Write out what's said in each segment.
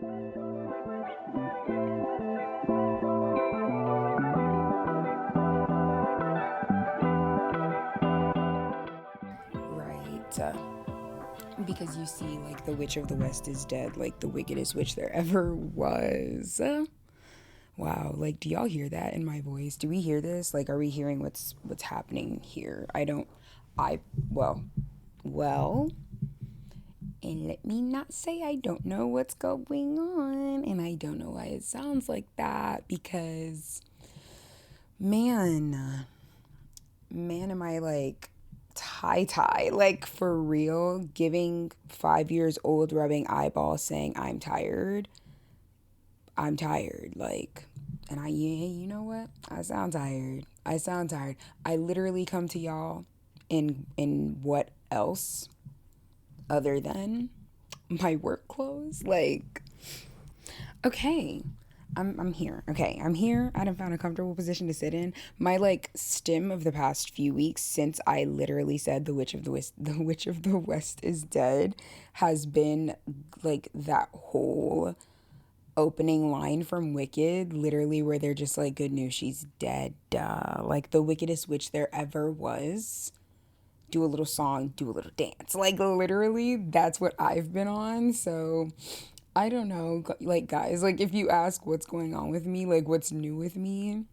Right. Because you see, like, the Witch of the West is dead, like the wickedest witch there ever was. Wow, like, do y'all hear that in my voice? Do we hear this? Like, are we hearing what's happening here? I don't. I well, and let me not say I don't know what's going on, and I don't know why it sounds like that because, man, am I like tie, like for real, giving 5 years old rubbing eyeballs saying I'm tired, like, and yeah, you know what? I sound tired. I literally come to y'all in what else other than my work clothes? Like, okay. I'm here. Okay, I'm here. I done found a comfortable position to sit in. My like stim of the past few weeks since I literally said the Witch of the West is dead has been like that whole opening line from Wicked, literally where they're just like, good news, she's dead. Like the wickedest witch there ever was. Do a little song, do a little dance. Like literally, that's what I've been on. So I don't know, like guys, like if you ask what's going on with me, like what's new with me,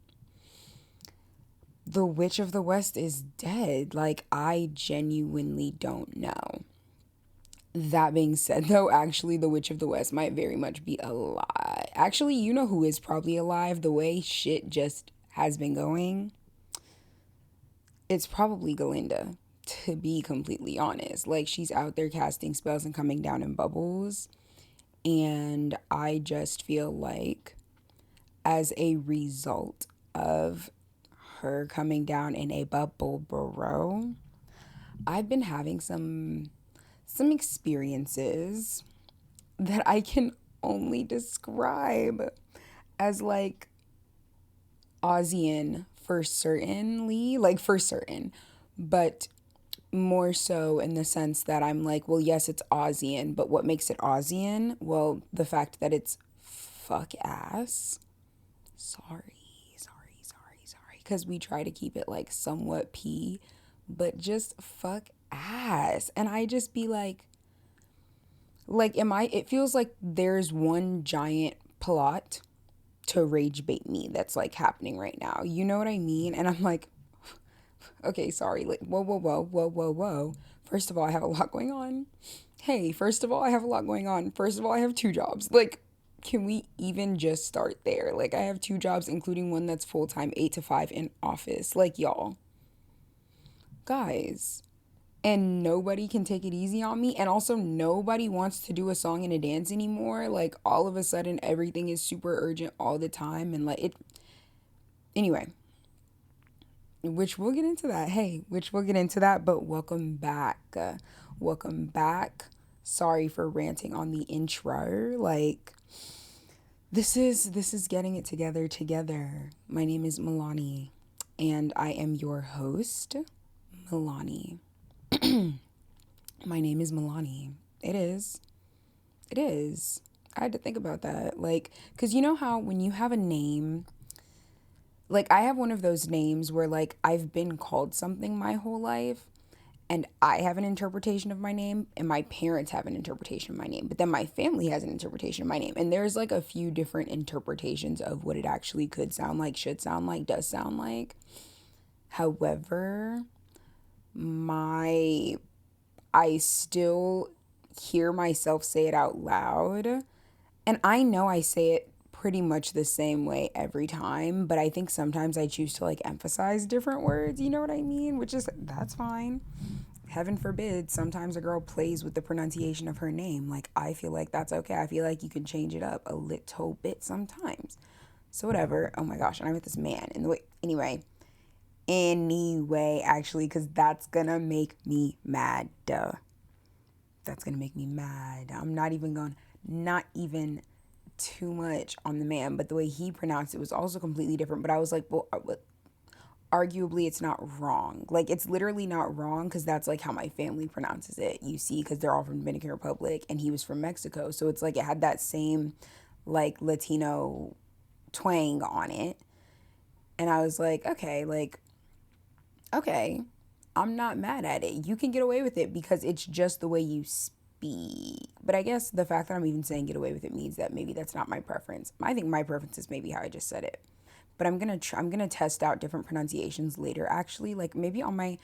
the Witch of the West is dead. Like I genuinely don't know. That being said, though, actually, the Witch of the West might very much be alive. Actually, you know who is probably alive? The way shit just has been going, it's probably Galinda, to be completely honest. Like, she's out there casting spells and coming down in bubbles. And I just feel like, as a result of her coming down in a bubble bro, I've been having some experiences that I can only describe as like Aussian for certainly, like for certain, but more so in the sense that I'm like, well, yes, it's Aussian, but what makes it Aussian? Well, the fact that it's fuck ass. Sorry. Because we try to keep it like somewhat P, but just fuck ass. And I just be like, it feels like there's one giant plot to rage bait me that's like happening right now. You know what I mean? And I'm like, okay, sorry. Like, whoa. First of all, I have a lot going on. Hey, first of all, I have a lot going on. First of all, I have two jobs. Like, can we even just start there? Like, I have two jobs, including one that's full time, 8 to 5 in office. Like, y'all, guys. And nobody can take it easy on me. And also, nobody wants to do a song and a dance anymore. Like, all of a sudden, everything is super urgent all the time. And, like, it. Anyway, which we'll get into that. Hey, which we'll get into that. But welcome back. Welcome back. Sorry for ranting on the intro. Like, this is Getting It Together. My name is Milani. And I am your host, Milani. My name is Milani. It is. It is. I had to think about that. Like, because you know how when you have a name, like, I have one of those names where, like, I've been called something my whole life, and I have an interpretation of my name, and my parents have an interpretation of my name, but then my family has an interpretation of my name. And there's, like, a few different interpretations of what it actually could sound like, should sound like, does sound like. However, I still hear myself say it out loud. And I know I say it pretty much the same way every time, but I think sometimes I choose to like emphasize different words, you know what I mean? Which is, that's fine. Heaven forbid, sometimes a girl plays with the pronunciation of her name. Like, I feel like that's okay. I feel like you can change it up a little bit sometimes. So, whatever. Oh my gosh, and I met this man in the way. Anyway, actually, because that's gonna make me mad. That's gonna make me mad. I'm not even too much on the man, but the way he pronounced it was also completely different. But I was like, well, arguably it's not wrong. Like, it's literally not wrong because that's like how my family pronounces it, you see, because they're all from Dominican Republic and he was from Mexico. So it's like it had that same like Latino twang on it. And I was like, okay, I'm not mad at it. You can get away with it because it's just the way you speak. But I guess the fact that I'm even saying get away with it means that maybe that's not my preference. I think my preference is maybe how I just said it. But I'm gonna test out different pronunciations later. Actually, like maybe on like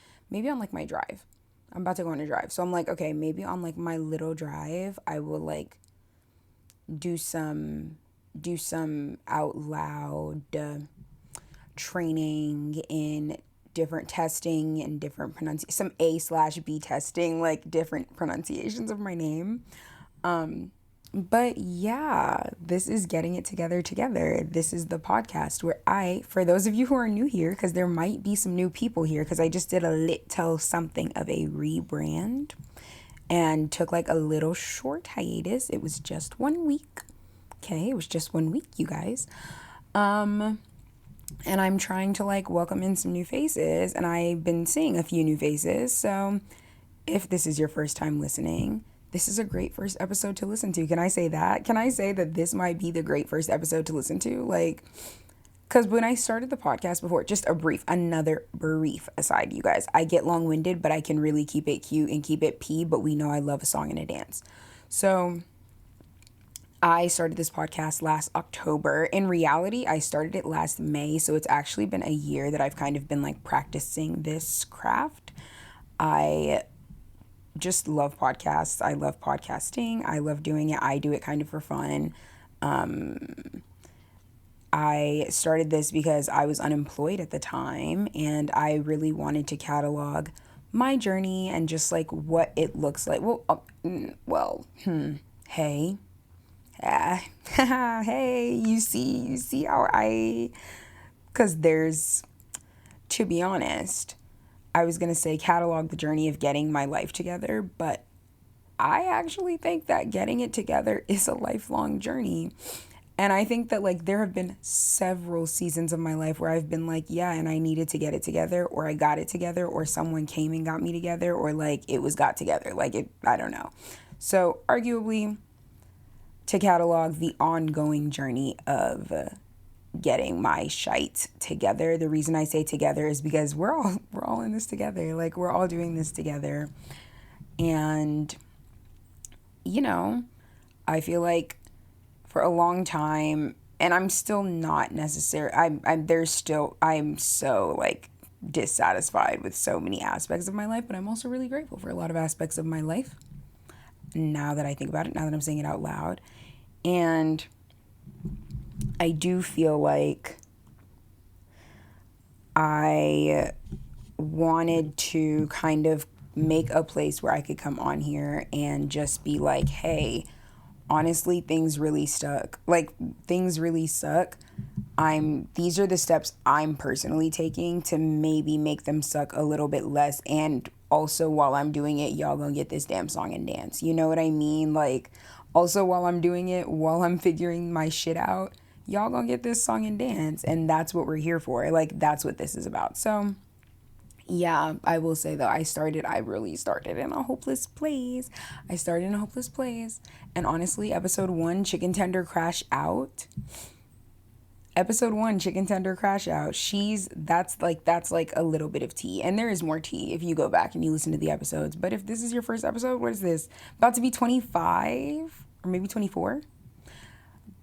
my drive. I'm about to go on a drive, so I'm like, okay, maybe on like my little drive, I will like do some out loud training in different testing and different some A/B testing, like different pronunciations of my name. But yeah, this is Getting It Together Together. This is the podcast where for those of you who are new here, because there might be some new people here, because I just did a little something of a rebrand and took like a little short hiatus. It was just 1 week. Okay, it was just 1 week, you guys. And I'm trying to like welcome in some new faces, and I've been seeing a few new faces. So if this is your first time listening, this is a great first episode to listen to. Can I say that? Can I say that this might be the great first episode to listen to? Like, because when I started the podcast before, just another brief aside, you guys, I get long winded, but I can really keep it cute and keep it pee, but we know I love a song and a dance. So I started this podcast last October. In reality, I started it last May, so it's actually been a year that I've kind of been like practicing this craft. I just love podcasts. I love podcasting. I love doing it. I do it kind of for fun. I started this because I was unemployed at the time and I really wanted to catalog my journey and just like what it looks like. Hey. Hey, you see how because to be honest, I was going to say catalog the journey of getting my life together, but I actually think that getting it together is a lifelong journey. And I think that like there have been several seasons of my life where I've been like, yeah, and I needed to get it together, or I got it together, or someone came and got me together, or like it was got together. I don't know. So arguably to catalog the ongoing journey of getting my shite together. The reason I say together is because we're all in this together. Like we're all doing this together. And you know, I feel like for a long time, and I'm still not necessarily I'm so like dissatisfied with so many aspects of my life, but I'm also really grateful for a lot of aspects of my life now that I think about it, now that I'm saying it out loud. And I do feel like I wanted to kind of make a place where I could come on here and just be like, hey, honestly, things really suck. Like, things really suck. These are the steps I'm personally taking to maybe make them suck a little bit less. And also, while I'm doing it, y'all gonna get this damn song and dance. You know what I mean? Like, also, while I'm doing it, while I'm figuring my shit out, y'all gonna get this song and dance. And that's what we're here for. Like, that's what this is about. So, yeah, I will say though, I really started in a hopeless place. I started in a hopeless place. And honestly, episode 1, Chicken Tender Crash Out. Episode 1, Chicken Tender Crash Out. That's like a little bit of tea. And there is more tea if you go back and you listen to the episodes. But if this is your first episode, what is this? About to be 25 or maybe 24?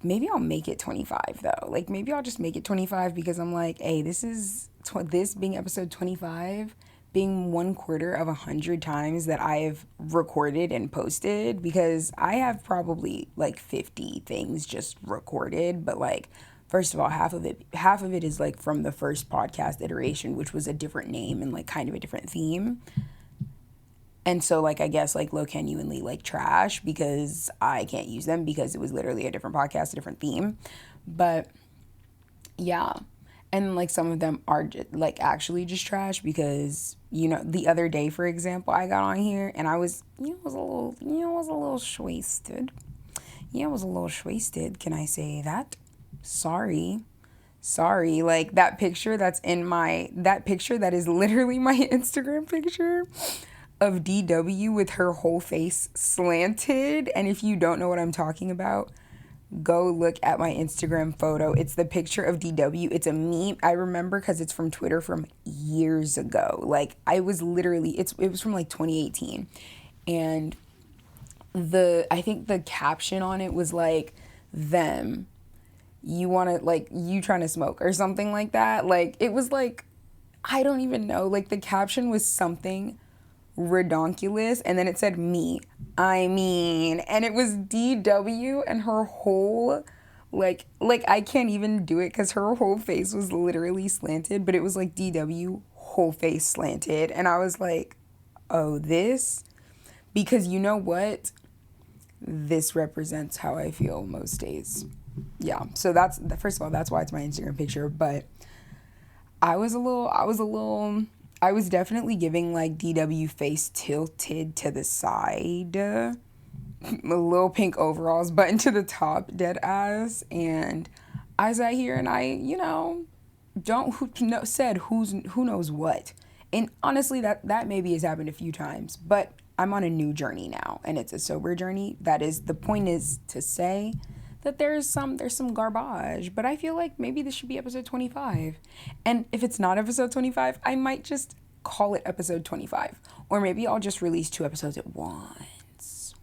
Maybe I'll make it 25 though. Like maybe I'll just make it 25 because I'm like, hey, this being episode 25, being 1/4 of 100 times that I've recorded and posted, because I have probably like 50 things just recorded, but like first of all, half of it is like from the first podcast iteration, which was a different name and like kind of a different theme. And so, like, I guess, like, low genuinely, like, trash because I can't use them because it was literally a different podcast, a different theme. But, yeah. And, like, some of them are, like, actually just trash because, you know, the other day, for example, I got on here and I was, was a little shwasted. Yeah, I was a little shwasted. Can I say that? Sorry. Sorry, like that picture that is literally my Instagram picture of DW with her whole face slanted. And if you don't know what I'm talking about, go look at my Instagram photo. It's the picture of DW. It's a meme. I remember because it's from Twitter from years ago. Like I was literally, it was from like 2018, and I think the caption on it was like, them, you want to, like, you trying to smoke or something like that. Like it was like, I don't even know. Like the caption was something redonkulous, and then it said me, I mean, and it was DW, and her whole, like I can't even do it because her whole face was literally slanted, but it was like DW whole face slanted, and I was like, oh, this, because you know what, this represents how I feel most days. Yeah, so that's, first of all, that's why it's my Instagram picture. But I was definitely giving like DW face tilted to the side, little pink overalls buttoned to the top, dead ass. And I sat here and I, don't said who knows what. And honestly, that maybe has happened a few times, but I'm on a new journey now, and it's a sober journey. That is, the point is to say that there's some garbage, but I feel like maybe this should be episode 25. And if it's not episode 25, I might just call it episode 25, or maybe I'll just release 2 episodes at once.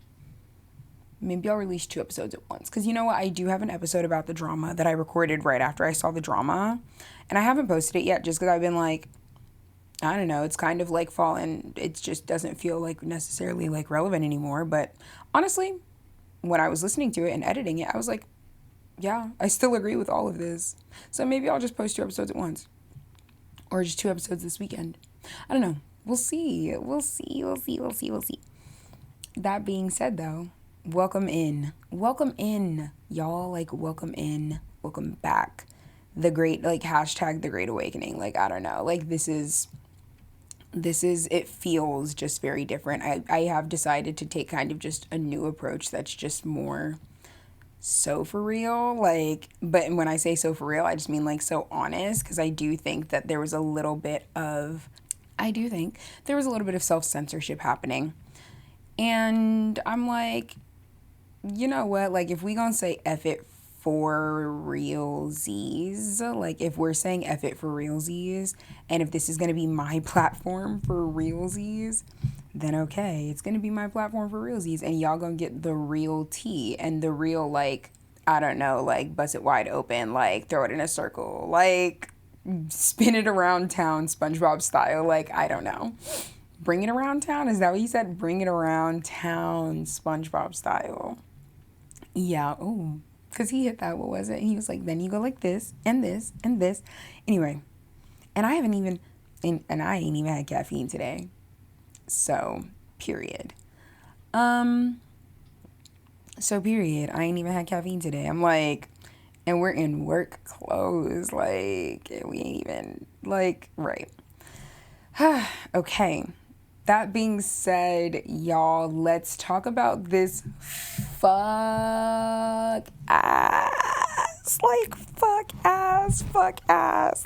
Maybe I'll release 2 episodes at once, because you know what, I do have an episode about the drama that I recorded right after I saw the drama, and I haven't posted it yet just because I've been like, I don't know, it's kind of like fallen, it just doesn't feel like necessarily like relevant anymore. But honestly, when I was listening to it and editing it, I was like, yeah, I still agree with all of this. So maybe I'll just post 2 episodes at once, or just 2 episodes this weekend. I don't know. We'll see. We'll see. We'll see. We'll see. We'll see. That being said, though, welcome in. Welcome in, y'all. Like, welcome in. Welcome back. The great, like, hashtag the Great Awakening. Like, I don't know. Like, this is, it feels just very different. I have decided to take kind of just a new approach that's just more so for real. Like, but when I say so for real, I just mean like so honest, because I do think that there was a little bit of, self-censorship happening. And I'm like, you know what? Like, if we gonna say F it for realsies, like if we're saying F it for realsies, and if this is gonna be my platform for realsies, then okay, it's gonna be my platform for realsies, and y'all gonna get the real tea and the real, like, I don't know, like, bust it wide open, like, throw it in a circle, like, spin it around town, SpongeBob style, like, I don't know. Bring it around town? Is that what you said? Bring it around town, SpongeBob style. Yeah, oh, because he hit that, what was it? He was like, then you go like this, and this, and this. Anyway, and I haven't even, and I ain't even had caffeine today. So, period. Period. I ain't even had caffeine today. I'm like, and we're in work clothes. Like, we ain't even, like, right. Okay. That being said, y'all, let's talk about this fuck ass. Like, fuck ass.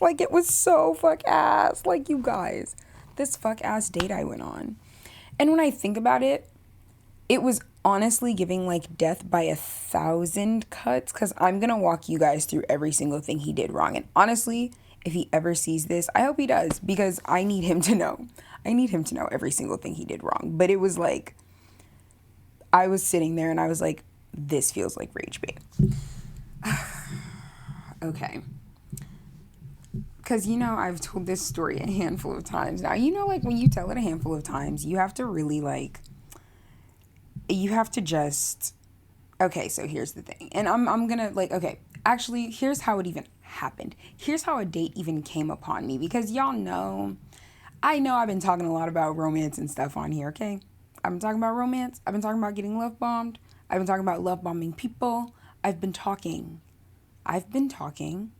Like, it was so fuck ass. Like, you guys, this fuck ass date I went on. And when I think about it, it was honestly giving like death by 1,000 cuts, because I'm going to walk you guys through every single thing he did wrong. And honestly, if he ever sees this, I hope he does, because I need him to know. I need him to know every single thing he did wrong. But it was like, I was sitting there and I was like, this feels like rage bait. Okay. Because, I've told this story a handful of times now. Like, when you tell it a handful of times, you have to really, like, you have to just, okay, so here's the thing. And I'm gonna, like, okay, actually, here's how it even happened. Here's how a date even came upon me. Because y'all know, I know I've been talking a lot about romance and stuff on here, okay? I've been talking about romance. I've been talking about getting love bombed. I've been talking about love bombing people. I've been talking. I've been talking,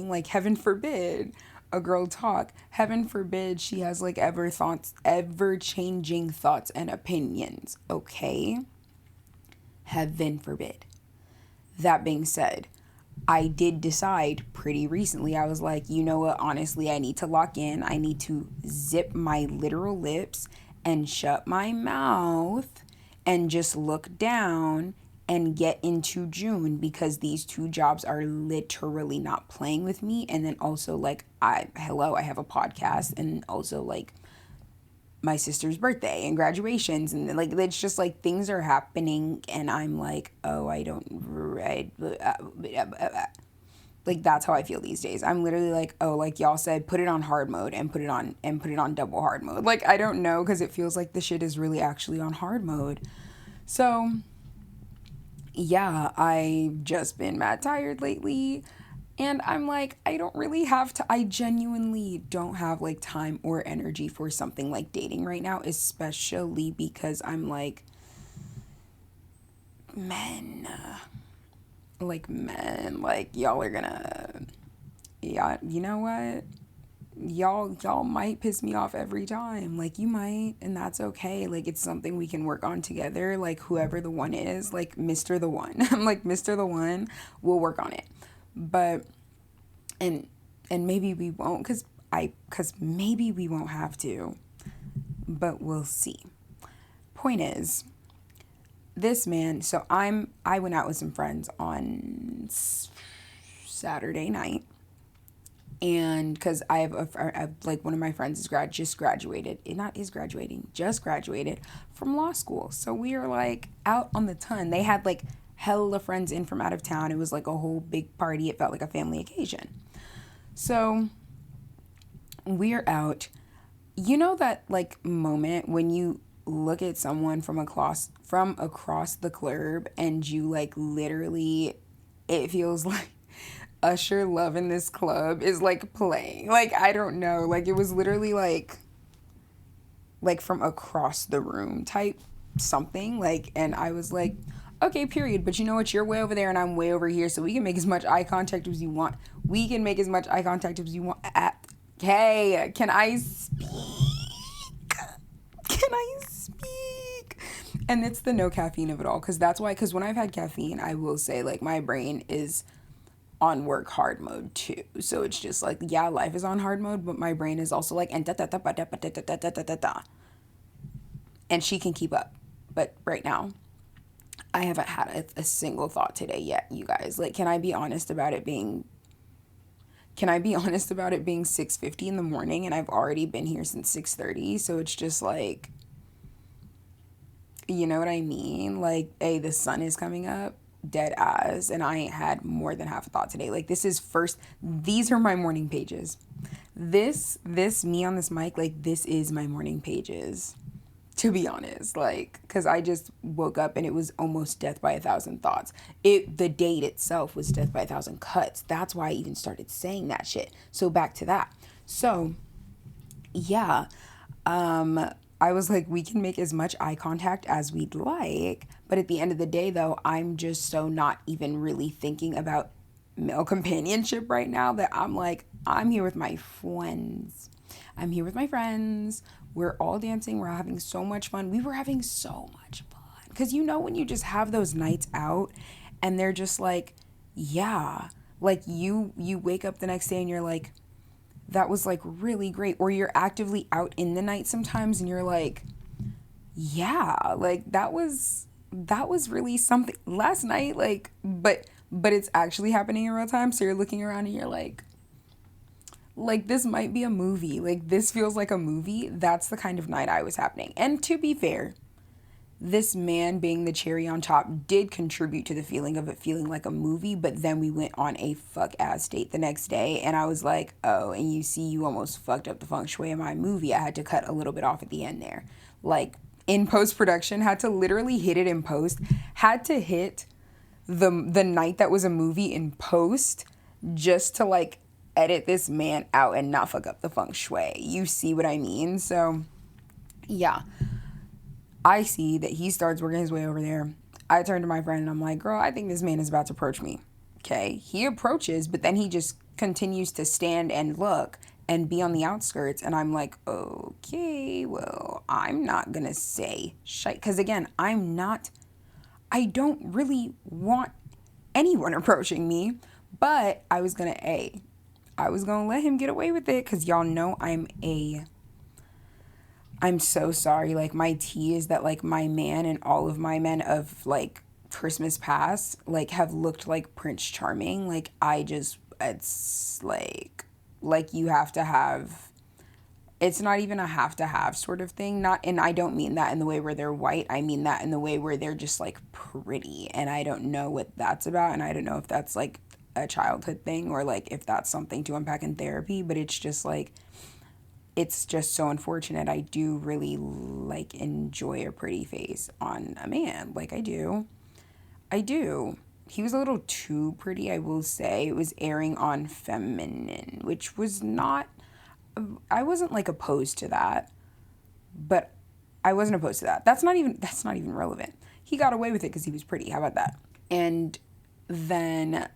like, heaven forbid a girl talk. Heaven forbid she has, like, ever changing thoughts and opinions, okay? Heaven forbid. That being said, I did decide pretty recently, I was like, you know what, honestly, I need to lock in. I need to zip my literal lips and shut my mouth and just look down and get into June, because these two jobs are literally not playing with me. And then also, like, I have a podcast, and also, like, my sister's birthday and graduations, and like it's just like things are happening, and I'm like, oh, I don't like, that's how I feel these days. I'm literally like, oh, like y'all said, put it on hard mode and put it on double hard mode. Like, I don't know, because it feels like the shit is really actually on hard mode. So yeah, I've just been mad tired lately. And I'm like, I don't really have to, I genuinely don't have like time or energy for something like dating right now, especially because I'm like, men, like y'all are gonna, yeah, you know what? Y'all might piss me off every time. Like, you might, and that's okay. Like, it's something we can work on together. Like, whoever the one is, like Mr. the One. I'm like, Mr. the One, we'll work on it. But and maybe we won't, cuz maybe we won't have to. But we'll see. Point is, this man, so I went out with some friends on Saturday night, and because I have like one of my friends is just graduated, not is graduating, just graduated from law school. So we are like out on the ton. They had like hella friends in from out of town. It was like a whole big party. It felt like a family occasion. So we are out. You know that like moment when you look at someone from across the club, and you like literally, it feels like Usher Love in This Club is like playing. Like, I don't know. Like, it was literally like from across the room type something. Like, and I was like, okay, period. But you know what? You're way over there and I'm way over here. So we can make as much eye contact as you want. We can make as much eye contact as you want. Hey, can I speak? Can I speak? And it's the no caffeine of it all. Because that's why, because when I've had caffeine, I will say, like, my brain is on work hard mode too. So it's just like, yeah, life is on hard mode, but my brain is also like, and da da da da da da da da da da da. And she can keep up. But right now, I haven't had a single thought today yet, you guys. Like, can I be honest about it being 6:50 in the morning, and I've already been here since 6:30? So it's just like, you know what I mean? Like, hey, the sun is coming up, dead ass, and I ain't had more than half a thought today. Like, these are my morning pages. This me on this mic, like, this is my morning pages, to be honest. Like, because I just woke up and it was almost death by a thousand thoughts. The date itself was death by a thousand cuts. That's why I even started saying that shit. So back to that. So yeah, I was like, we can make as much eye contact as we'd like, but at the end of the day, though, I'm just so not even really thinking about male companionship right now, that I'm like, I'm here with my friends. I'm here with my friends. We're all dancing. We're having so much fun. We were having so much fun. Because you know when you just have those nights out and they're just like, yeah, like you wake up the next day and you're like, that was like really great. Or you're actively out in the night sometimes and you're like, yeah, like that was really something last night. Like, but it's actually happening in real time. So you're looking around and you're like this might be a movie. Like, this feels like a movie. That's the kind of night I was happening. And to be fair, this man being the cherry on top did contribute to the feeling of it feeling like a movie. But then we went on a fuck ass date the next day, and I was like, oh, and you see, you almost fucked up the feng shui in my movie. I had to cut a little bit off at the end there. Like, in post production, had to literally hit it in post, had to hit the night that was a movie in post, just to like edit this man out and not fuck up the feng shui. You see what I mean? So yeah, I see that he starts working his way over there. I turn to my friend and I'm like, girl, I think this man is about to approach me. Okay. He approaches, but then he just continues to stand and look and be on the outskirts. And I'm like, okay, well, I'm not going to say shite. Because again, I don't really want anyone approaching me. But I was gonna let him get away with it, because y'all know I'm so sorry. Like, my tea is that, like, my man and all of my men of, like, Christmas past, like, have looked like Prince Charming. Like, it's like you have to have, it's not even a have to have sort of thing. Not, and I don't mean that in the way where they're white. I mean that in the way where they're just, like, pretty. And I don't know what that's about. And I don't know if that's, like, a childhood thing, or, like, if that's something to unpack in therapy. But it's just, like, it's just so unfortunate. I do really, like, enjoy a pretty face on a man. Like, I do. I do. He was a little too pretty, I will say. It was airing on feminine, which was not, I wasn't, like, opposed to that. But I wasn't opposed to that. That's not even relevant. He got away with it because he was pretty. How about that? And then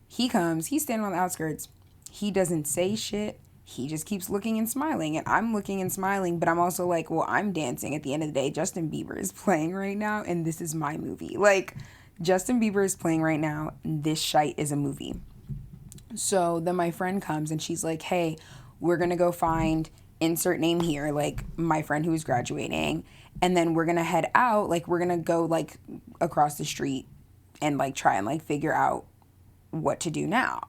he's standing on the outskirts. He doesn't say shit. He just keeps looking and smiling. And I'm looking and smiling, but I'm also like, well, I'm dancing at the end of the day. Justin Bieber is playing right now, and this is my movie. Like, Justin Bieber is playing right now, and this shite is a movie. So then my friend comes, and she's like, hey, we're going to go find insert name here, like, my friend who is graduating. And then we're going to head out. Like, we're going to go, like, across the street and, like, try and, like, figure out what to do now.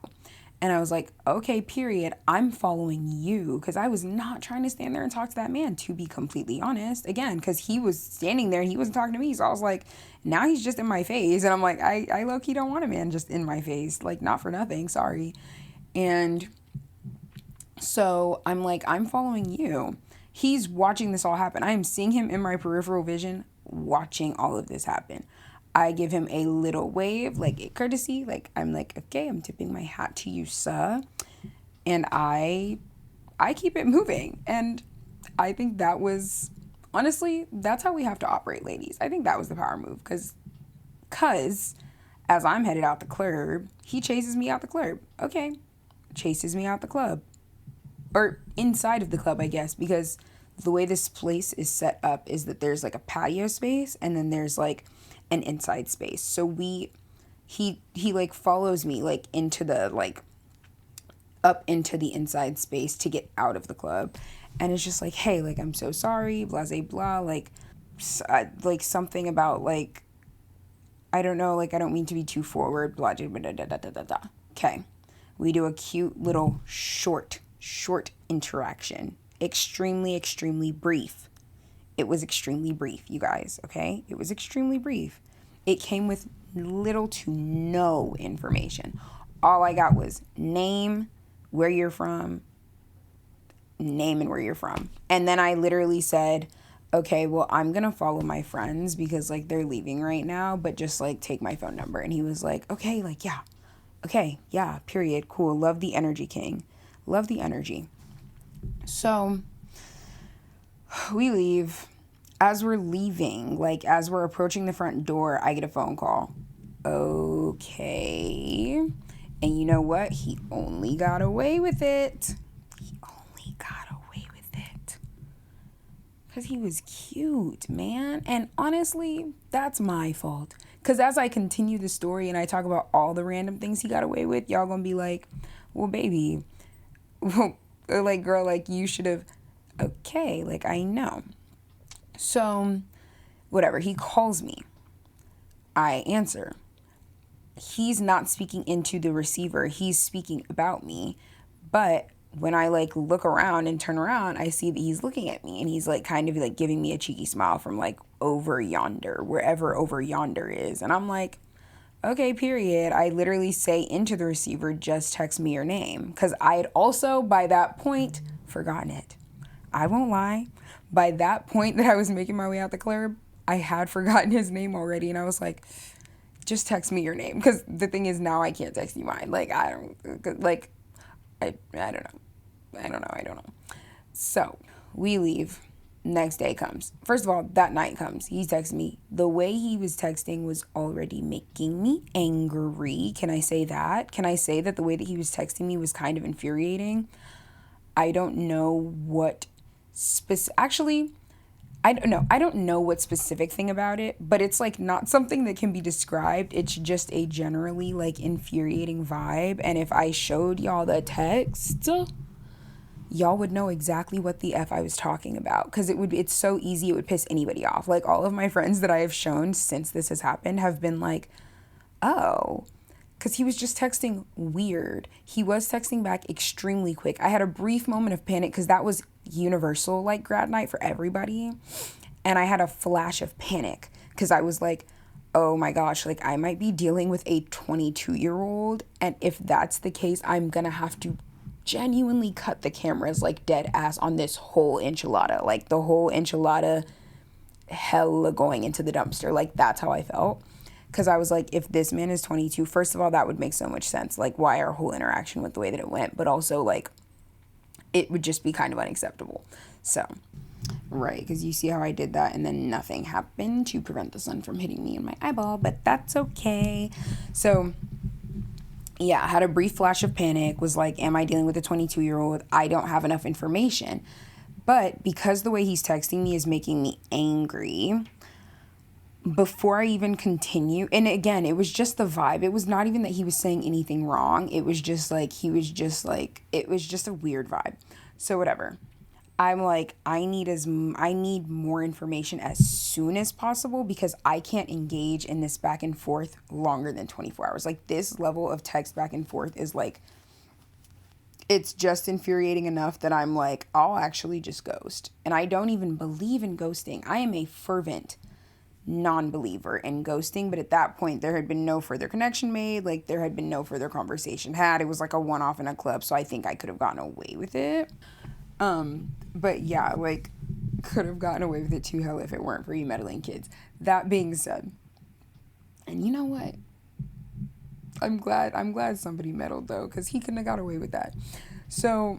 And I was like, okay, period. I'm following you, because I was not trying to stand there and talk to that man, to be completely honest. Again, because he was standing there, he wasn't talking to me. So I was like, now he's just in my face. And I'm like, I low-key don't want a man just in my face. Like, not for nothing, sorry. And so I'm like, I'm following you. He's watching this all happen. I am seeing him in my peripheral vision, watching all of this happen. I give him a little wave, like a courtesy. Like, I'm like, okay, I'm tipping my hat to you, sir. And I keep it moving. And I think that was, honestly, that's how we have to operate, ladies. I think that was the power move. Because as I'm headed out the club, he chases me out the club. Okay, chases me out the club. Or inside of the club, I guess, because the way this place is set up is that there's, like, a patio space, and then there's, like, an inside space. So he like follows me, like, into the, like, up into the inside space to get out of the club. And it's just like, hey, like, I'm so sorry, blah, blah, blah, like something about, like, I don't know, like, I don't mean to be too forward, blah, blah, blah, blah, blah, blah, blah. Okay, we do a cute little short interaction. Extremely brief. It was extremely brief, you guys, okay? It was extremely brief. It came with little to no information. All I got was name, where you're from, name and where you're from. And then I literally said, okay, well, I'm going to follow my friends because, like, they're leaving right now, but just, like, take my phone number. And he was like, okay, like, yeah. Okay, yeah, period, cool. Love the energy, king. Love the energy. So we leave. As we're leaving, like, as we're approaching the front door, I get a phone call. Okay. And you know what? He only got away with it. Because he was cute, man. And honestly, that's my fault. Because as I continue the story and I talk about all the random things he got away with, y'all gonna be like, well, baby, well, like, girl, like, you should have, okay, like, I know. So, whatever, he calls me. I answer. He's not speaking into the receiver. He's speaking about me. But when I, like, look around and turn around, I see that he's looking at me. And he's, like, kind of, like, giving me a cheeky smile from, like, over yonder, wherever over yonder is. And I'm like, okay, period. I literally say into the receiver, just text me your name. Because I had also, by that point, forgotten it. I won't lie. By that point that I was making my way out the club, I had forgotten his name already. And I was like, just text me your name. Because the thing is, now I can't text you mine. Like, I don't know. So we leave. Next day comes. First of all, that night comes. He texts me. The way he was texting was already making me angry. Can I say that? Can I say that the way that he was texting me was kind of infuriating? I don't know what actually, I don't know what specific thing about it, but it's like not something that can be described. It's just a generally like infuriating vibe. And if I showed y'all the text, y'all would know exactly what the F I was talking about. Because it's so easy, it would piss anybody off. Like all of my friends that I have shown since this has happened have been like, oh, because he was just texting weird. He was texting back extremely quick. I had a brief moment of panic because that was universal, like grad night for everybody. And I had a flash of panic because I was like, oh my gosh, like I might be dealing with a 22-year-old. And if that's the case, I'm going to have to genuinely cut the cameras like dead ass on this whole enchilada. Like the whole enchilada hella going into the dumpster. Like that's how I felt. Because I was like, if this man is 22, first of all, that would make so much sense. Like, why our whole interaction with the way that it went? But also, like, it would just be kind of unacceptable. So, right, because you see how I did that, and then nothing happened to prevent the sun from hitting me in my eyeball, but that's okay. So, yeah, I had a brief flash of panic, was like, am I dealing with a 22-year-old? I don't have enough information. But because the way he's texting me is making me angry, before I even continue, and again, it was just the vibe. It was not even that he was saying anything wrong. It was just like, it was just a weird vibe. So whatever. I'm like, I need more information as soon as possible because I can't engage in this back and forth longer than 24 hours. Like this level of text back and forth is like, it's just infuriating enough that I'm like, I'll actually just ghost. And I don't even believe in ghosting. I am a fervent non-believer in ghosting, but at that point there had been no further connection made, like there had been no further conversation had. It was like a one-off in a club, so I think I could have gotten away with it. But yeah, like could have gotten away with it too, hell, if it weren't for you meddling kids. That being said, and you know what, I'm glad somebody meddled though, because he couldn't have got away with that. So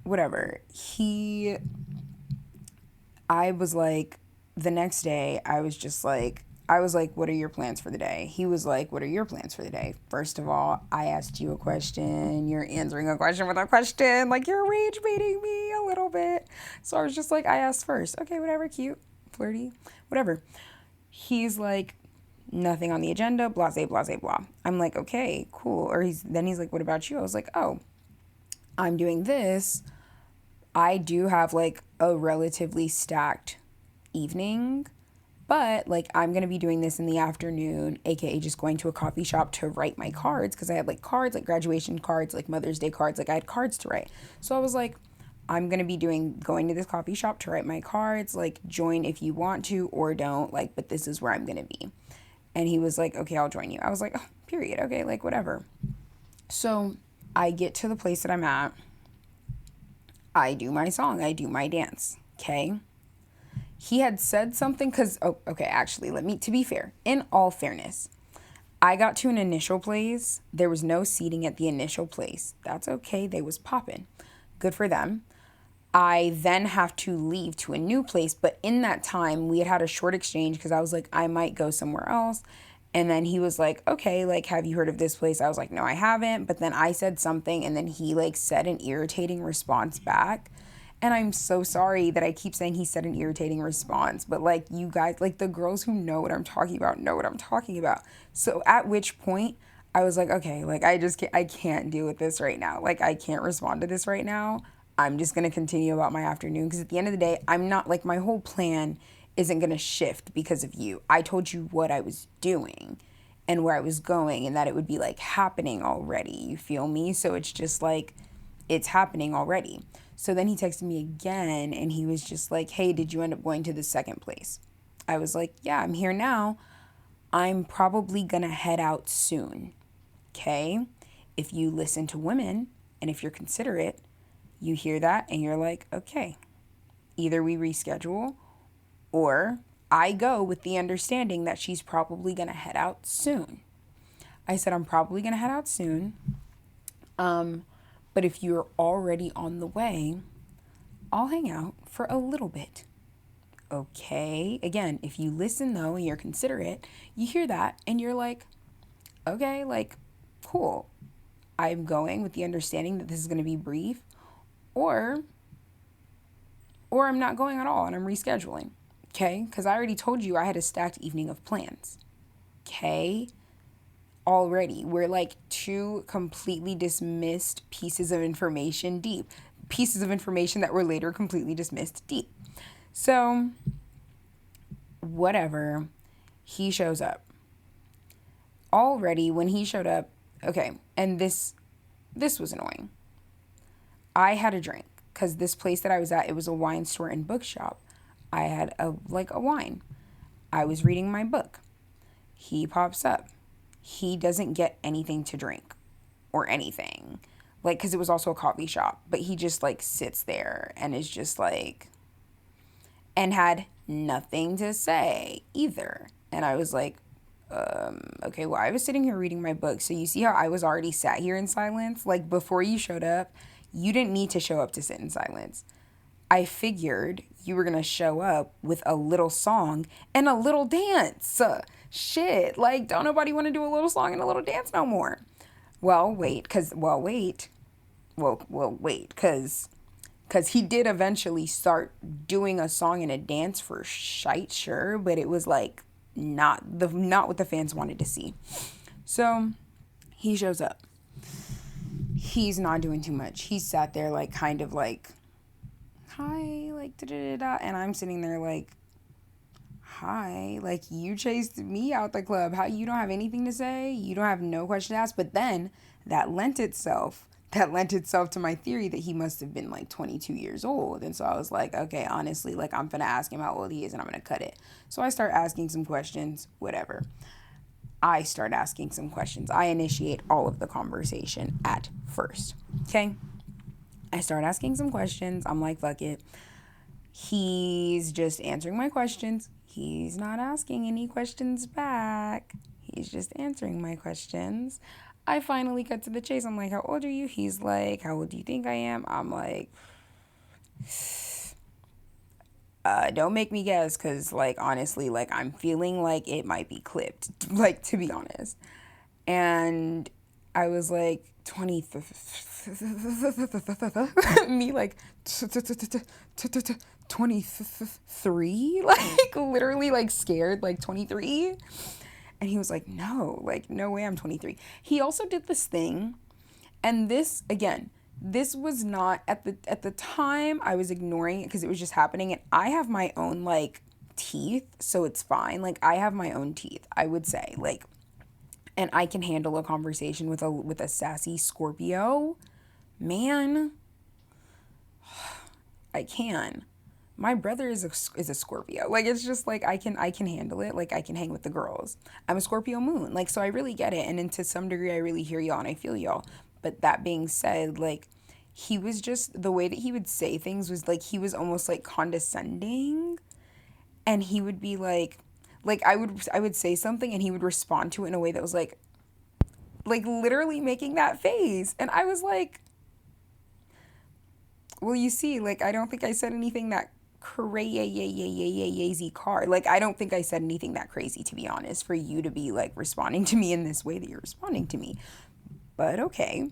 whatever, I was like, the next day, I was like, what are your plans for the day? He was like, what are your plans for the day? First of all, I asked you a question. You're answering a question with a question. Like, you're rage baiting me a little bit. So I was just like, I asked first. Okay, whatever, cute, flirty, whatever. He's like, nothing on the agenda, blah, blah, blah, blah. I'm like, okay, cool. Then he's like, what about you? I was like, oh, I'm doing this. I do have like a relatively stacked evening, but like I'm going to be doing this in the afternoon, aka just going to a coffee shop to write my cards because I had like cards, like graduation cards, like Mother's Day cards, like I had cards to write. So I was like, I'm going to be going to this coffee shop to write my cards, like join if you want to or don't, like, but this is where I'm going to be. And he was like, okay, I'll join you. I was like, oh, period. Okay, like whatever. So I get to the place that I'm at. I do my song. I do my dance. Okay. He had said something because, oh, okay, actually, to be fair, in all fairness, I got to an initial place. There was no seating at the initial place. That's okay. They was popping. Good for them. I then have to leave to a new place. But in that time, we had a short exchange because I was like, I might go somewhere else. And then he was like, okay, like, have you heard of this place? I was like, no, I haven't. But then I said something and then he like said an irritating response back. And I'm so sorry that I keep saying he said an irritating response, but like you guys, like the girls who know what I'm talking about know what I'm talking about. So at which point I was like, okay, like I can't deal with this right now. Like I can't respond to this right now. I'm just going to continue about my afternoon because at the end of the day, I'm not like my whole plan isn't going to shift because of you. I told you what I was doing and where I was going and that it would be like happening already. You feel me? So it's just like it's happening already. So then he texted me again and he was just like, hey, did you end up going to the second place? I was like, yeah, I'm here now. I'm probably going to head out soon. Okay? If you listen to women and if you're considerate, you hear that and you're like, okay, either we reschedule or I go with the understanding that she's probably going to head out soon. I said, I'm probably going to head out soon. But if you're already on the way, I'll hang out for a little bit. Okay. Again, if you listen though and you're considerate, you hear that and you're like, okay, like, cool. I'm going with the understanding that this is going to be brief, or I'm not going at all and I'm rescheduling. Okay? Because I already told you I had a stacked evening of plans. Okay? Already. We're like two completely dismissed pieces of information deep. Pieces of information that were later completely dismissed deep. So, whatever. He shows up. Already, when he showed up, okay, and this was annoying. I had a drink because this place that I was at, it was a wine store and bookshop. I had a wine. I was reading my book. He pops up. He doesn't get anything to drink or anything. Like, because it was also a coffee shop, but he just like sits there and is just like, and had nothing to say either. And I was like, okay, well, I was sitting here reading my book. So you see how I was already sat here in silence? Like, before you showed up, you didn't need to show up to sit in silence. I figured you were going to show up with a little song and a little dance. Shit, like, don't nobody want to do a little song and a little dance no more. Wait, because he did eventually start doing a song and a dance for shite, sure, but it was like not what the fans wanted to see. So he shows up. He's not doing too much. He sat there like kind of like, hi, like da da da, and I'm sitting there like, hi, like you chased me out the club. How you don't have anything to say? You don't have no question to ask. But then that lent itself to my theory that he must have been like 22 years old. And so I was like, okay, honestly, like I'm gonna ask him how old he is and I'm gonna cut it. So I start asking some questions, whatever. I start asking some questions. I initiate all of the conversation at first. Okay? I start asking some questions. I'm like, fuck it. He's just answering my questions. He's not asking any questions back. He's just answering my questions. I finally cut to the chase. I'm like, how old are you? He's like, how old do you think I am? I'm like, don't make me guess, because, like, honestly, like, I'm feeling like it might be clipped, like, to be honest. And I was like, 20, me, like, 23, like, literally, like, scared, like, 23. And he was like, no, like, no way I'm 23. He also did this thing, and this, again, this was not at the time. I was ignoring it because it was just happening, and I have my own like teeth, so it's fine. Like I have my own teeth, I would say, like, and I can handle a conversation with a sassy Scorpio man. I can. My brother is a Scorpio. Like it's just like I can handle it. Like I can hang with the girls. I'm a Scorpio moon. Like so I really get it, and then to some degree I really hear y'all and I feel y'all. But that being said, like he was just the way that he would say things was like he was almost like condescending, and he would be like I would say something and he would respond to it in a way that was like literally making that face, and I was like, well, you see, like I don't think I said anything that crazy car. Like I don't think I said anything that crazy, to be honest, for you to be like responding to me in this way that you're responding to me. But okay.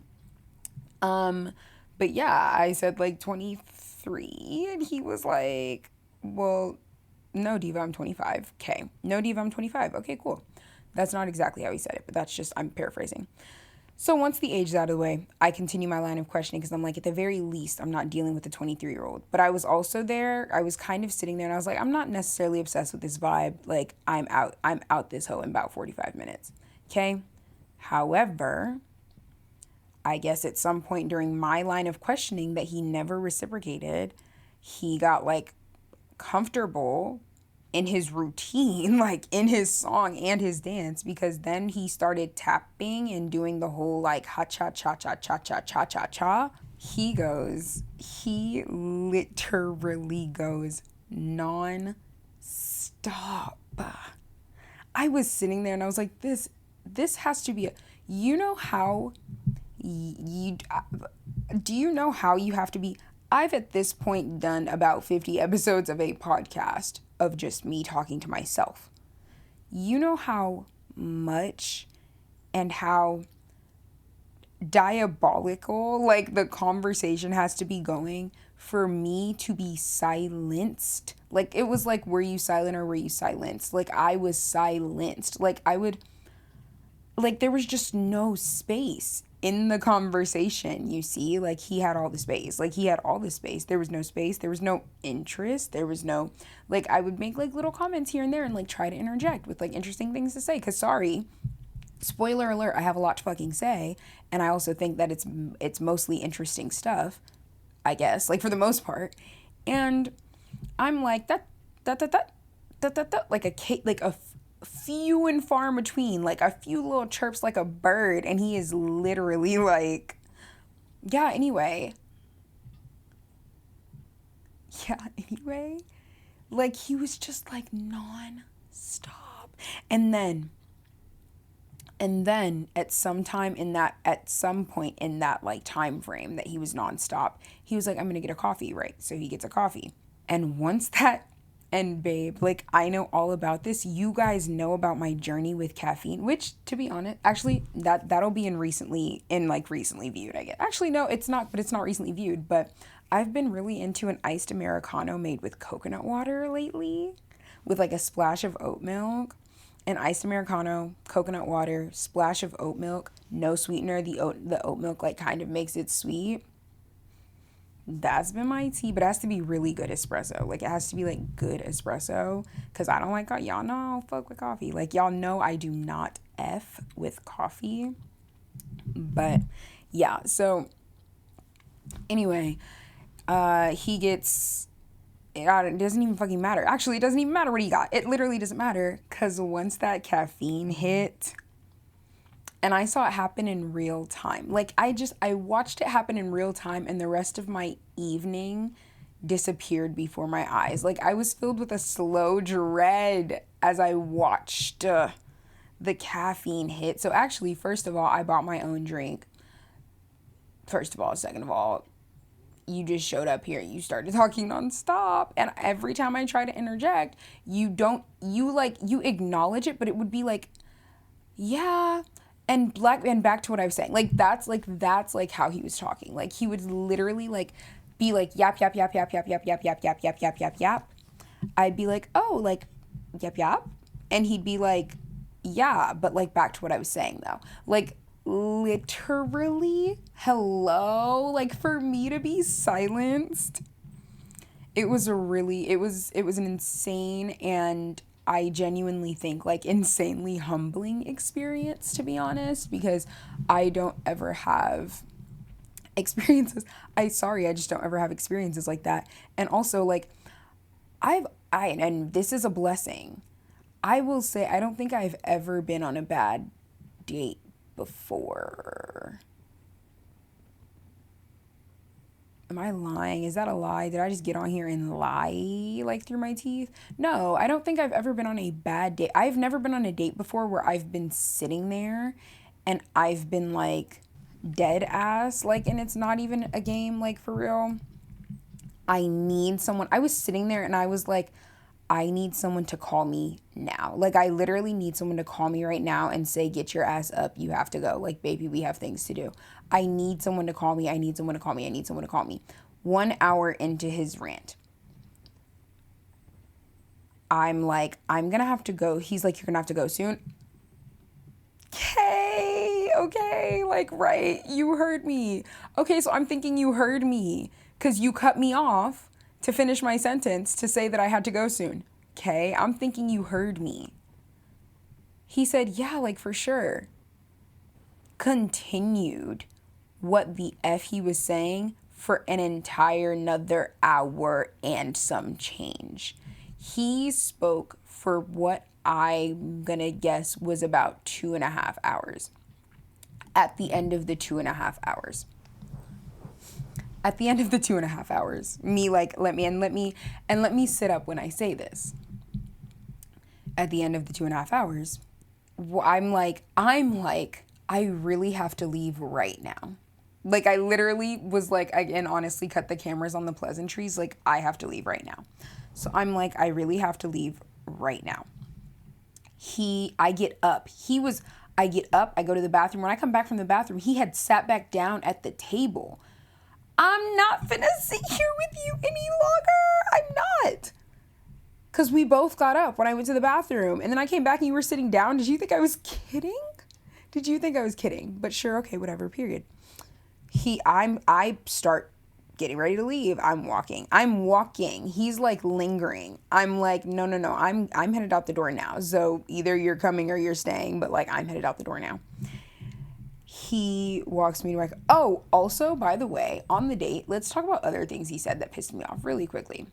But yeah, I said like 23, and he was like, well, no, Diva, I'm 25. Okay. No, Diva, I'm 25. Okay, cool. That's not exactly how he said it, but that's just, I'm paraphrasing. So once the age is out of the way, I continue my line of questioning because I'm like, at the very least, I'm not dealing with a 23-year-old. But I was also there. I was kind of sitting there and I was like, I'm not necessarily obsessed with this vibe. Like, I'm out this hoe in about 45 minutes. Okay. However, I guess at some point during my line of questioning that he never reciprocated, he got like comfortable in his routine, like in his song and his dance, because then he started tapping and doing the whole like ha cha cha cha cha cha cha cha cha. He literally goes non-stop. I was sitting there and I was like, this has to be you know how you do you know how you have to be. I've at this point done about 50 episodes of a podcast of just me talking to myself. You know how much and how diabolical like the conversation has to be going for me to be silenced Like, it was like, were you silent or were you silenced? Like, I was silenced. Like, I would, like, there was just no space in the conversation, you see? Like, he had all the space. Like, he had all the space. There was no space. There was no interest. There was no, like, I would make, like, little comments here and there and, like, try to interject with, like, interesting things to say. Because, sorry, spoiler alert, I have a lot to fucking say. And I also think that it's mostly interesting stuff, I guess, like, for the most part. And I'm like, that, like a cake, like a few and far in between, like a few little chirps like a bird, and he is literally like, yeah, anyway. Yeah, anyway. Like, he was just like non-stop. And then at some point in that like time frame that he was nonstop, he was like, I'm gonna get a coffee, right? So he gets a coffee. And once that, and babe, like, I know all about this. You guys know about my journey with caffeine, which, to be honest, actually, that'll be recently viewed, I guess. Actually, no, it's not, but it's not recently viewed. But I've been really into an iced Americano made with coconut water lately, with like a splash of oat milk. An iced Americano, coconut water, splash of oat milk, no sweetener. The oat milk like kind of makes it sweet. That's been my tea, but it has to be really good espresso. Like, it has to be like good espresso, because I don't like, y'all know I don't fuck with coffee. Like, y'all know I do not F with coffee. But yeah, so anyway, he gets, it doesn't even fucking matter. Actually, it doesn't even matter what he got. It literally doesn't matter, because once that caffeine hit, and I saw it happen in real time. Like, I watched it happen in real time, and the rest of my evening disappeared before my eyes. Like, I was filled with a slow dread as I watched the caffeine hit. So actually, first of all, I bought my own drink. First of all. Second of all, you just showed up here. You started talking nonstop. And every time I try to interject, you acknowledge it, but it would be like, yeah. And back to what I was saying. Like, that's how he was talking. Like, he would literally like be like, yap, yap, yap, yap, yap, yap, yap, yap, yap, yap, yap, yap, yap. I'd be like, oh, like, yap, yap. And he'd be like, yeah, but like back to what I was saying though. Like, literally, hello? Like, for me to be silenced, it was an insane, and I genuinely think like insanely humbling experience, to be honest, because I don't ever have experiences. I just don't ever have experiences like that. And also, like, and this is a blessing. I will say, I don't think I've ever been on a bad date before. Am I lying? Is that a lie? Did I just get on here and lie like through my teeth? No, I don't think I've ever been on a bad date. I've never been on a date before where I've been sitting there and I've been like dead ass, like, and it's not even a game, like, for real. I need someone. I was sitting there and I was like, I need someone to call me now. Like, I literally need someone to call me right now and say, get your ass up. You have to go. Like, baby, we have things to do. I need someone to call me. I need someone to call me. I need someone to call me. 1 hour into his rant, I'm like, I'm going to have to go. He's like, you're going to have to go soon. Okay. Like, right. You heard me. Okay, so I'm thinking you heard me because you cut me off to finish my sentence to say that I had to go soon. Okay, I'm thinking you heard me. He said, yeah, like, for sure. Continued what the F he was saying for an entire another hour and some change. He spoke for what I'm gonna guess was about 2.5 hours. At the end of the 2.5 hours. At the end of the 2.5 hours, me like, let me sit up when I say this. At the end of the 2.5 hours, I'm like, I really have to leave right now. Like, I literally was like, and honestly cut the cameras on the pleasantries. Like, I have to leave right now. So I'm like, I really have to leave right now. I get up. I get up, I go to the bathroom. When I come back from the bathroom, he had sat back down at the table. I'm not finna sit here with you any longer. I'm not. Because we both got up when I went to the bathroom. And then I came back and you were sitting down. Did you think I was kidding? Did you think I was kidding? But sure, okay, whatever, period. I start getting ready to leave. I'm walking. He's like lingering. I'm like, no. I'm headed out the door now. So either you're coming or you're staying, but like I'm headed out the door now. He walks me to my, oh, also, by the way, on the date, let's talk about other things he said that pissed me off really quickly.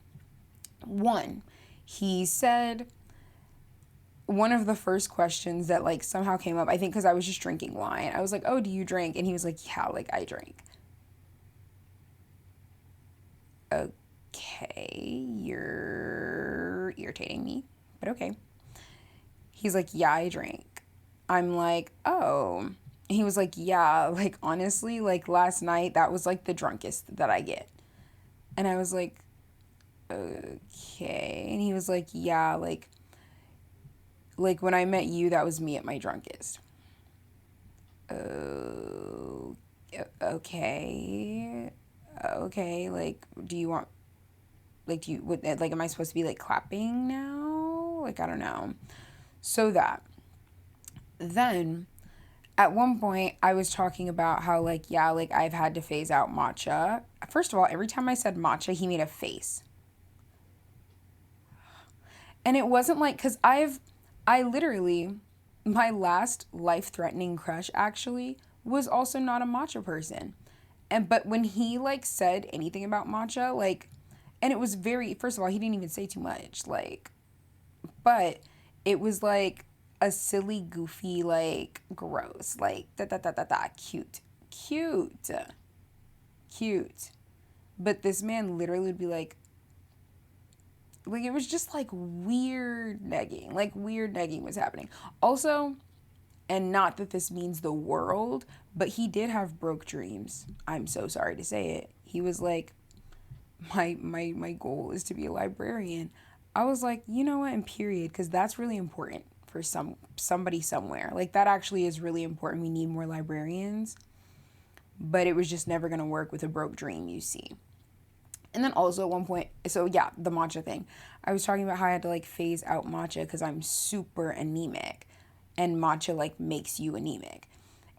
One, he said one of the first questions that like somehow came up, I think because I was just drinking wine. I was like, "Oh, do you drink?" And he was like, "Yeah, like I drink." Okay, you're irritating me, but okay. He's like, "Yeah, I drink." I'm like, "Oh." He was like, "Yeah, like honestly, like last night that was like the drunkest that I get." And I was like, "Okay." And he was like, "Yeah, like when I met you, that was me at my drunkest." Oh, okay. Okay, like do you want do you would like am I supposed to be like clapping now? Like I don't know. So that. Then at one point I was talking about how like yeah, like I've had to phase out matcha. First of all, every time I said matcha, he made a face. And it wasn't like cuz I literally my last life-threatening crush actually was also not a matcha person. And but when he like said anything about matcha, like and it was very first of all, he didn't even say too much, like but it was like a silly, goofy, like gross, like cute. Cute. Cute. But this man literally would be like it was just like weird negging. Like weird negging was happening. Also, and not that this means the world, but he did have broke dreams. I'm so sorry to say it. He was like, my goal is to be a librarian. I was like, you know what, and period, because that's really important for somebody somewhere. Like that actually is really important. We need more librarians. But it was just never gonna work with a broke dream, you see. And then also at one point, so yeah, the matcha thing. I was talking about how I had to like phase out matcha because I'm super anemic and matcha like makes you anemic.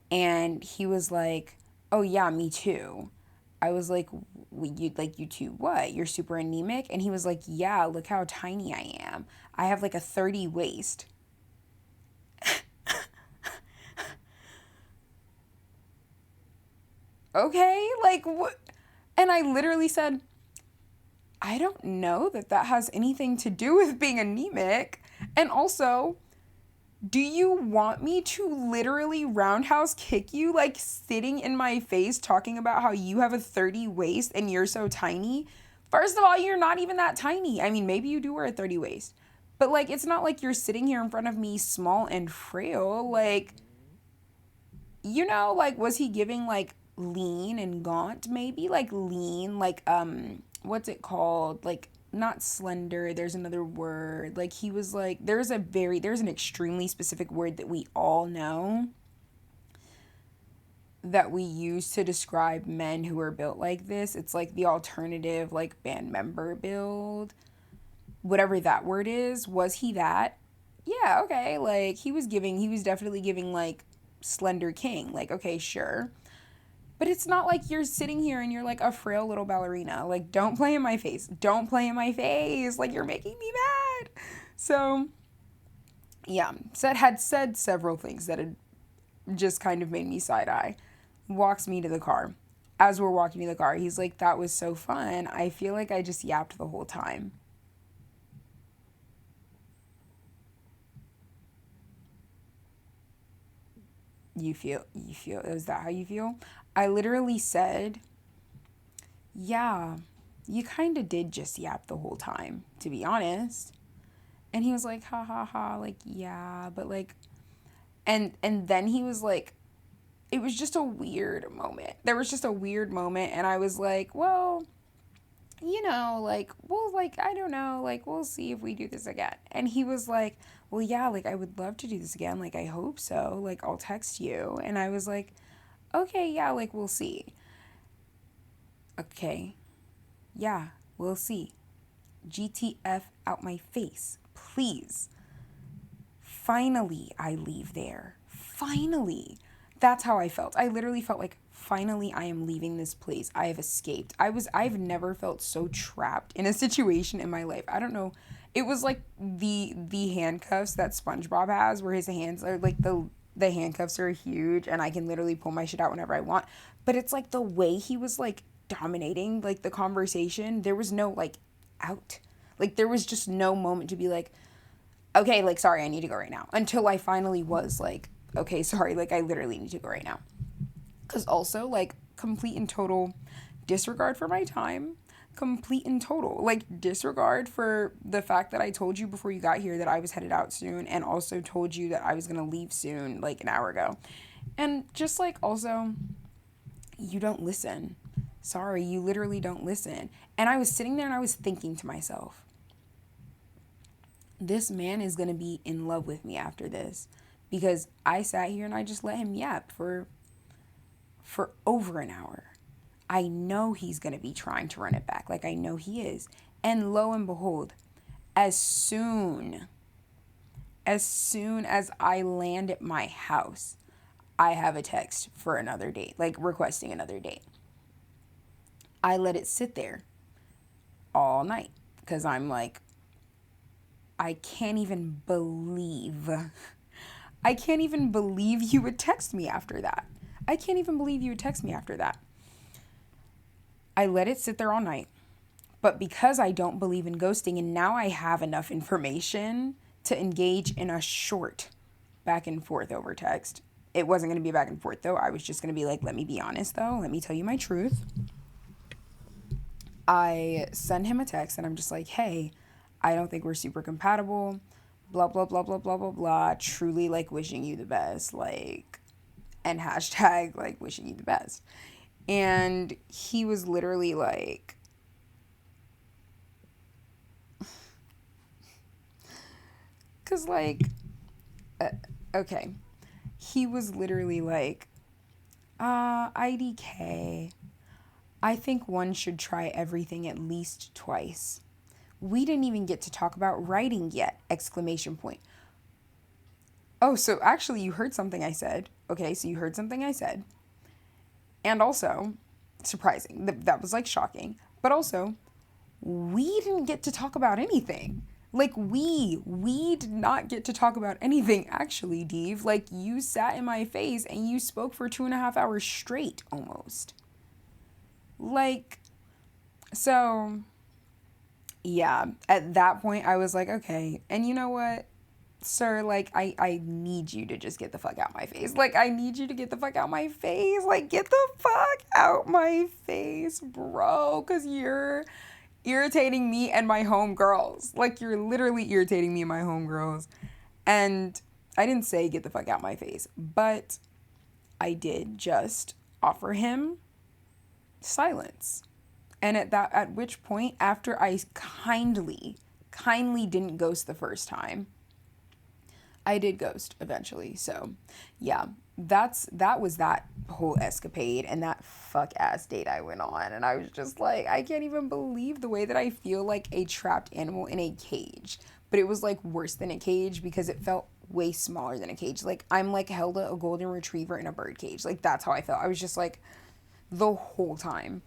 And he was like, "Oh yeah, me too." I was like, you too what? You're super anemic?" And he was like, "Yeah, look how tiny I am. I have like a 30 waist." Okay, like what? And I literally said, "I don't know that that has anything to do with being anemic." And also, do you want me to literally roundhouse kick you, like sitting in my face talking about how you have a 30 waist and you're so tiny? First of all, you're not even that tiny. I mean, maybe you do wear a 30 waist, but like, it's not like you're sitting here in front of me small and frail. Like, like, was he giving like lean and gaunt? Maybe like lean, like, what's it called? Like, not slender, there's another word. Like he was like there's an extremely specific word that we all know that we use to describe men who are built like this. It's like the alternative like band member build. Whatever that word is, was he that? Yeah, okay. Like he was definitely giving like slender king. Like okay, sure. But it's not like you're sitting here and you're like a frail little ballerina. Like, don't play in my face. Don't play in my face. Like, you're making me mad. So, yeah, had said several things that had just kind of made me side eye. Walks me to the car. As we're walking to the car, he's like, "That was so fun. I feel like I just yapped the whole time." Is that how you feel? I literally said, "Yeah, you kind of did just yap the whole time, to be honest." And he was like, "Ha ha ha," like, "Yeah, but like," and then he was like, it was just a weird moment. There was just a weird moment, and I was like, "Well, like, well, like, I don't know, like, we'll see if we do this again." And he was like, "Well, yeah, like, I would love to do this again. Like, I hope so. Like, I'll text you." And I was like, "Okay, yeah, like, we'll see." Okay, yeah, we'll see. GTF out my face. Please. Finally, I leave there. Finally. That's how I felt. I literally felt like, finally, I am leaving this place. I have escaped. I've never felt so trapped in a situation in my life. I don't know. It was like the handcuffs that SpongeBob has, where his hands are like the handcuffs are huge and I can literally pull my shit out whenever I want. But it's like the way he was like dominating like the conversation. There was no like out. Like there was just no moment to be like, okay, like, sorry, I need to go right now. Until I finally was like, okay, sorry, like, I literally need to go right now. Because also, like, complete and total disregard for my time. Complete and total. Like, disregard for the fact that I told you before you got here that I was headed out soon. And also told you that I was going to leave soon, like, an hour ago. And just, like, also, you don't listen. Sorry, you literally don't listen. And I was sitting there and I was thinking to myself, this man is going to be in love with me after this, because I sat here and I just let him yap for over an hour. I know he's going to be trying to run it back, like I know he is. And lo and behold, as soon as I land at my house, I have a text for another date, like requesting another date. I let it sit there all night because I'm like, I can't even believe you would text me after that. I can't even believe you would text me after that. I let it sit there all night. But because I don't believe in ghosting, and now I have enough information to engage in a short back and forth over text. It wasn't going to be back and forth, though. I was just going to be like, let me be honest, though. Let me tell you my truth. I send him a text, and I'm just like, hey, I don't think we're super compatible. Blah, blah, blah, blah, blah, blah, blah. Truly, like, wishing you the best. Like, and hashtag, like, wishing you the best. And he was literally like, because, like, okay. He was literally like, IDK, I think one should try everything at least twice. We didn't even get to talk about writing yet! Exclamation point. Oh, so actually you heard something I said. Okay, so you heard something I said. And also, surprising. That was like shocking. But also, we didn't get to talk about anything. Like, we did not get to talk about anything, actually, Dave. Like, you sat in my face and you spoke for 2.5 hours straight, almost. Like, so, yeah, at that point, I was like, okay. And you know what, sir, like, I need you to just get the fuck out my face. Like, I need you to get the fuck out my face. Like, get the fuck out my face, bro, because you're irritating me and my homegirls. Like, you're literally irritating me and my homegirls. And I didn't say get the fuck out my face, but I did just offer him silence. And at which point, after I kindly didn't ghost the first time, I did ghost eventually. So yeah, that was that whole escapade and that fuck ass date I went on. And I was just like, I can't even believe the way that I feel like a trapped animal in a cage. But it was like worse than a cage because it felt way smaller than a cage. Like, I'm like held a golden retriever in a bird cage. Like, that's how I felt. I was just like, the whole time.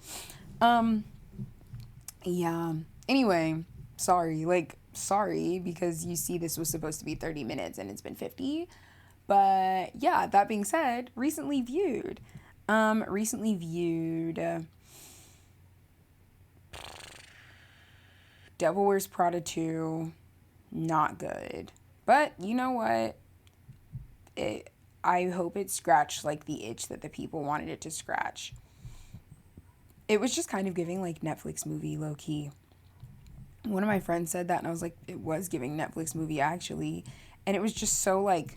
Yeah. Anyway, sorry, because you see this was supposed to be 30 minutes and it's been 50. But yeah, that being said, recently viewed Devil Wears Prada 2, not good. But you know what? I hope it scratched like the itch that the people wanted it to scratch. It was just kind of giving like Netflix movie, low key. One of my friends said that and I was like, it was giving Netflix movie actually. And it was just so like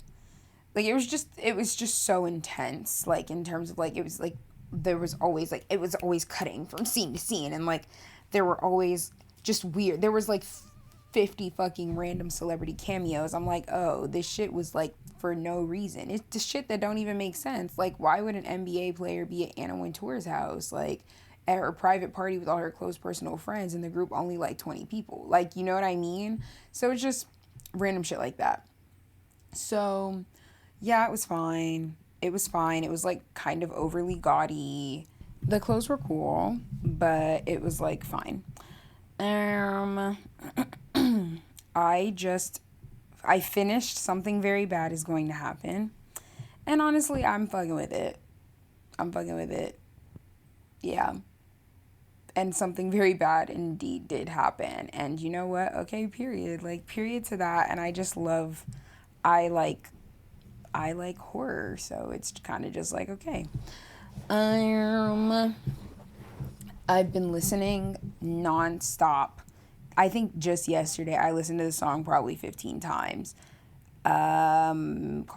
it was just so intense, like in terms of like, it was like there was always like, it was always cutting from scene to scene, and like there were always just weird, there was like 50 fucking random celebrity cameos. I'm like, oh, this shit was like for no reason. It's the shit that don't even make sense. Like, why would an NBA player be at Anna Wintour's house? Like, at her private party with all her close personal friends, and the group only like 20 people. Like, you know what I mean? So it's just random shit like that. So yeah, it was fine. It was fine. It was like kind of overly gaudy. The clothes were cool, but it was like fine. Um, I just I finished Something Very Bad Is Going to Happen, and honestly, I'm fucking with it. I'm fucking with it. Yeah. And something very bad indeed did happen. And you know what? Okay, period. Like period to that. And I just love I like I like horror, so it's kind of just like okay. Um I've been listening nonstop. I think just yesterday I listened to the song probably 15 times. Called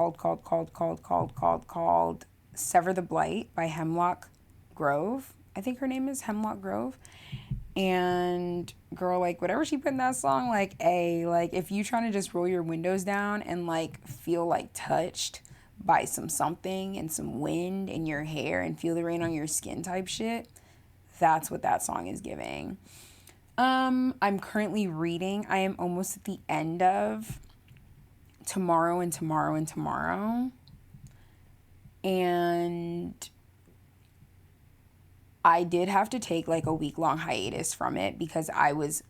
Sever the Blight by Hemlock Grove. I think her name is Hemlock Grove. And girl, like whatever she put in that song, like if you trying to just roll your windows down and like feel like touched by something and some wind in your hair and feel the rain on your skin type shit, that's what that song is giving. I'm currently reading. I am almost at the end of Tomorrow and Tomorrow and Tomorrow. And I did have to take like a week-long hiatus from it because I was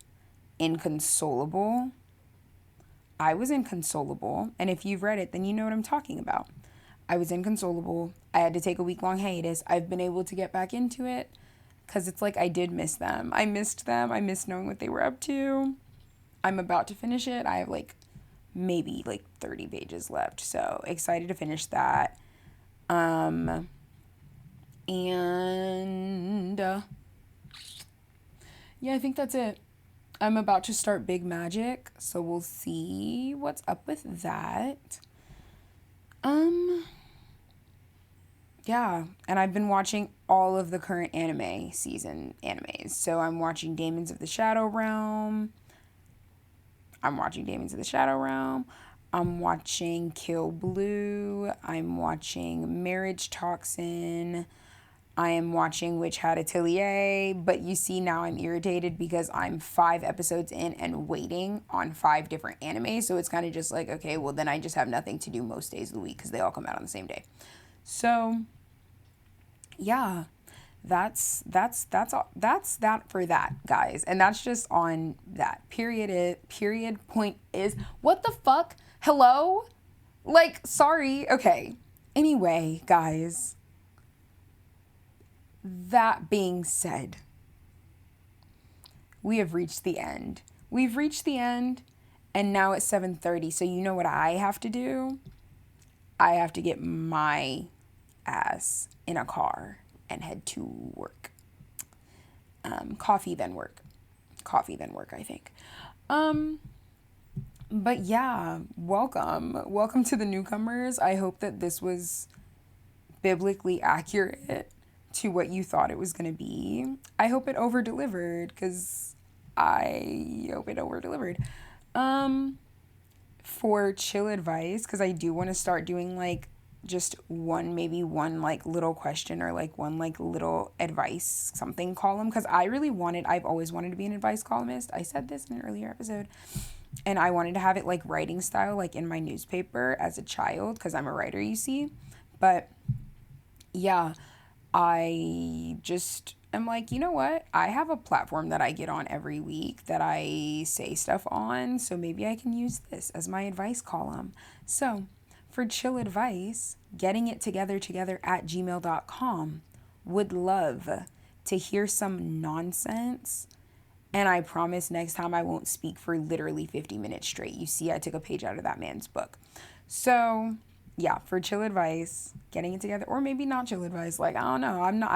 inconsolable. I was inconsolable. And if you've read it, then you know what I'm talking about. I was inconsolable. I had to take a week-long hiatus. I've been able to get back into it because it's like I did miss them. I missed them. I missed knowing what they were up to. I'm about to finish it. I have like maybe like 30 pages left. So excited to finish that. And yeah, I think that's it. I'm about to start Big Magic, so we'll see what's up with that. Yeah, and I've been watching all of the current anime season animes. So I'm watching Demons of the Shadow Realm. I'm watching Kill Blue. I'm watching Marriage Toxin. I am watching Witch Hat Atelier, but you see now I'm irritated because I'm 5 episodes in and waiting on 5 different animes, so it's kind of just like, okay, well then I just have nothing to do most days of the week because they all come out on the same day. So, yeah, that's that for that, guys, and that's just on that. Period. Point is, what the fuck? Hello? Like, sorry. Okay. Anyway, guys. That being said, we have reached the end. We've reached the end, and now it's 7:30. So you know what I have to do? I have to get my ass in a car and head to work. Coffee then work, I think. But yeah, welcome to the newcomers. I hope that this was biblically accurate to what you thought it was going to be. I hope it over-delivered, because I hope it over-delivered. For chill advice, because I do want to start doing like just maybe one like little question or like one like little advice something column, because I've always wanted to be an advice columnist. I said this in an earlier episode, and I wanted to have it like writing style, like in my newspaper as a child, because I'm a writer, you see. But yeah, I just am like, you know what? I have a platform that I get on every week that I say stuff on, so maybe I can use this as my advice column. So, for chill advice, gettingittogethertogether@gmail.com. Would love to hear some nonsense, and I promise next time I won't speak for literally 50 minutes straight. You see, I took a page out of that man's book. So, yeah, for chill advice, getting it together, or maybe not chill advice, like, I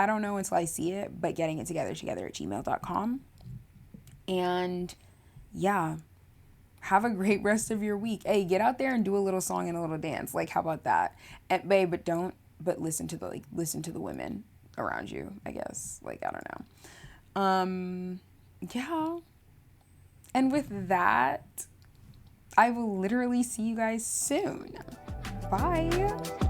don't know until I see it, but getting it together@gmail.com. And yeah, have a great rest of your week. Hey, get out there and do a little song and a little dance. Like, how about that? And babe, but listen to the women around you, I guess. Like, I don't know. Yeah. And with that, I will literally see you guys soon. Bye.